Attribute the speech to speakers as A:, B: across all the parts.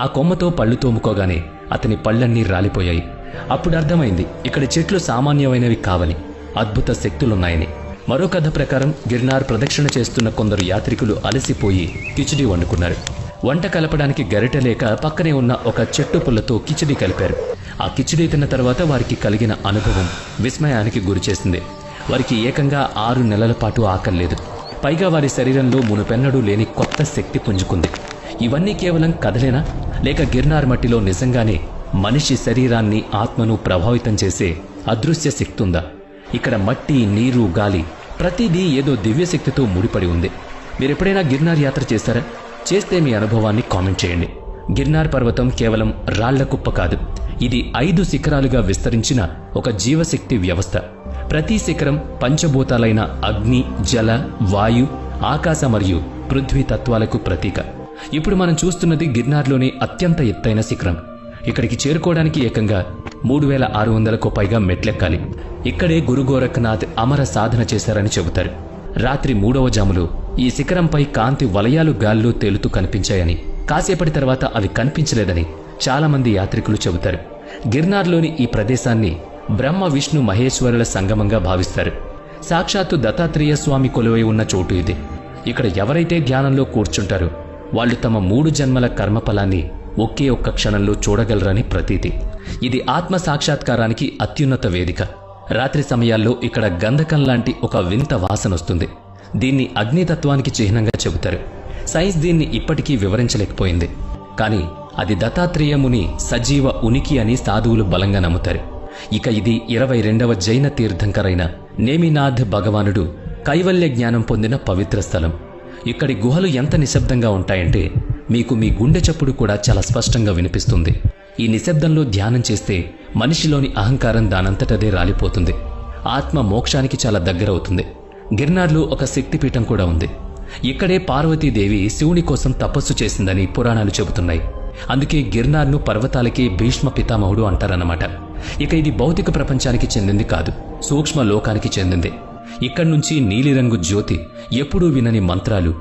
A: ఆ కొమ్మతో పళ్ళు తోముకోగానే అతని పళ్ళన్నీ రాలిపోయాయి. అప్పుడు అర్థమైంది ఇక్కడ చెట్లు సామాన్యమైనవి కావని, అద్భుత శక్తులున్నాయని. మరో కథ ప్రకారం గిర్నార్ ప్రదక్షిణ చేస్తున్న కొందరు యాత్రికులు అలసిపోయి కిచిడి వండుకున్నారు. వంట కలపడానికి గరిటె లేక పక్కనే ఉన్న ఒక చెట్టు పుల్లతో కిచిడి కలిపారు. ఆ కిచిడి తిన్న తర్వాత వారికి కలిగిన అనుభవం విస్మయానికి గురిచేసింది. వారికి ఏకంగా 6 నెలల పాటు ఆకలేదు. పైగా వారి శరీరంలో మునుపెన్నడూ లేని కొత్త శక్తి పుంజుకుంది. ఇవన్నీ కేవలం కథలేనా, లేక గిర్నార్ మట్టిలో నిజంగానే మనిషి శరీరాన్ని, ఆత్మను ప్రభావితం చేసే అదృశ్య శక్తి ఉందా? ఇక్కడ మట్టి, నీరు, గాలి ప్రతిదీ ఏదో దివ్యశక్తితో ముడిపడి ఉంది. మీరెప్పుడైనా గిర్నార్ యాత్ర చేశారా? చేస్తే మీ అనుభవాన్ని కామెంట్ చేయండి. గిర్నార్ పర్వతం కేవలం రాళ్ల కుప్ప కాదు, ఇది 5 శిఖరాలుగా విస్తరించిన ఒక జీవశక్తి వ్యవస్థ. ప్రతి శిఖరం పంచభూతాలైన అగ్ని, జల, వాయు, ఆకాశ మరియు పృథ్వీ తత్వాలకు ప్రతీక. ఇప్పుడు మనం చూస్తున్నది గిర్నార్లోని అత్యంత ఎత్తైన శిఖరం. ఇక్కడికి చేరుకోవడానికి ఏకంగా 3600కు పైగా మెట్లెక్కాలి. ఇక్కడే గురు గోరఖ్నాథ్ అమర సాధన చేశారని చెబుతారు. రాత్రి 3వ జాములో ఈ శిఖరంపై కాంతి వలయాలు గాల్లో తేలుతూ కనిపించాయని, కాసేపటి తర్వాత అవి కనిపించలేదని చాలామంది యాత్రికులు చెబుతారు. గిర్నార్లోని ఈ ప్రదేశాన్ని బ్రహ్మ, విష్ణు, మహేశ్వరుల సంగమంగా భావిస్తారు. సాక్షాత్తు దత్తాత్రేయ స్వామి కొలువై ఉన్న చోటు ఇది. ఇక్కడ ఎవరైతే ధ్యానంలో కూర్చుంటారో వాళ్ళు తమ 3 జన్మల కర్మఫలాన్ని ఒకే ఒక్క క్షణంలో చూడగలరని ప్రతీతి. ఇది ఆత్మ సాక్షాత్కారానికి అత్యున్నత వేదిక. రాత్రి సమయాల్లో ఇక్కడ గంధకం లాంటి ఒక వింత వాసన వస్తుంది. దీన్ని అగ్నితత్వానికి చిహ్నంగా చెబుతారు. సైన్స్ దీన్ని ఇప్పటికీ వివరించలేకపోయింది. కానీ అది దత్తాత్రేయ ముని సజీవ ఉనికి అని సాధువులు బలంగా నమ్ముతారు. ఇక ఇది 22వ జైన తీర్థంకరైన నేమినాథ్ భగవానుడు కైవల్య జ్ఞానం పొందిన పవిత్ర స్థలం. ఇక్కడి గుహలు ఎంత నిశ్శబ్దంగా ఉంటాయంటే మీకు మీ గుండె చప్పుడు కూడా చాలా స్పష్టంగా వినిపిస్తుంది. ఈ నిశ్శబ్దంలో ధ్యానం చేస్తే మనిషిలోని అహంకారం దానంతటదే రాలిపోతుంది. ఆత్మ మోక్షానికి చాలా దగ్గరవుతుంది. గిర్నార్లో ఒక శక్తిపీఠం కూడా ఉంది. ఇక్కడే పార్వతీదేవి శివుని కోసం తపస్సు చేసిందని పురాణాలు చెబుతున్నాయి. అందుకే గిర్నార్ను పర్వతాలకే భీష్మ పితామహుడు అంటారన్నమాట. ఇక ఇది భౌతిక ప్రపంచానికి చెందింది కాదు, సూక్ష్మ లోకానికి చెందింది. ఇక్కడి నుంచి నీలిరంగు జ్యోతి, ఎప్పుడూ వినని మంత్రాలు,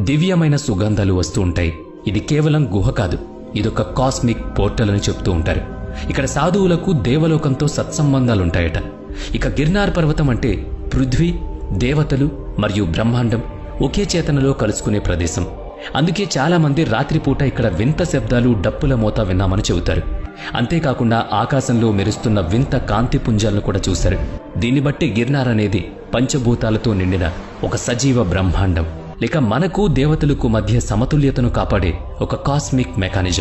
A: దివ్యమైన సుగంధాలు వస్తూ ఉంటాయి. ఇది కేవలం గుహ కాదు, ఇదొక కాస్మిక్ పోర్టల్ అని చెప్తూ ఉంటారు. ఇక్కడ సాధువులకు దేవలోకంతో సత్సంబంధాలుంటాయట. ఇక గిర్నార్ పర్వతం అంటే పృథ్వీ, దేవతలు మరియు బ్రహ్మాండం ఒకే చేతనలో కలుసుకునే ప్రదేశం. అందుకే చాలామంది రాత్రిపూట ఇక్కడ వింత శబ్దాలు, డప్పుల మోత విన్నామని చెబుతారు. అంతేకాకుండా ఆకాశంలో మెరుస్తున్న వింత కాంతి పుంజాలను కూడా చూశారు. దీన్ని బట్టి గిర్నార్ అనేది పంచభూతాలతో నిండిన ఒక సజీవ బ్రహ్మాండం, లేక మనకు దేవతలకు మధ్య సమతుల్యతను కాపాడే ఒక కాస్మిక్ మెకానిజం.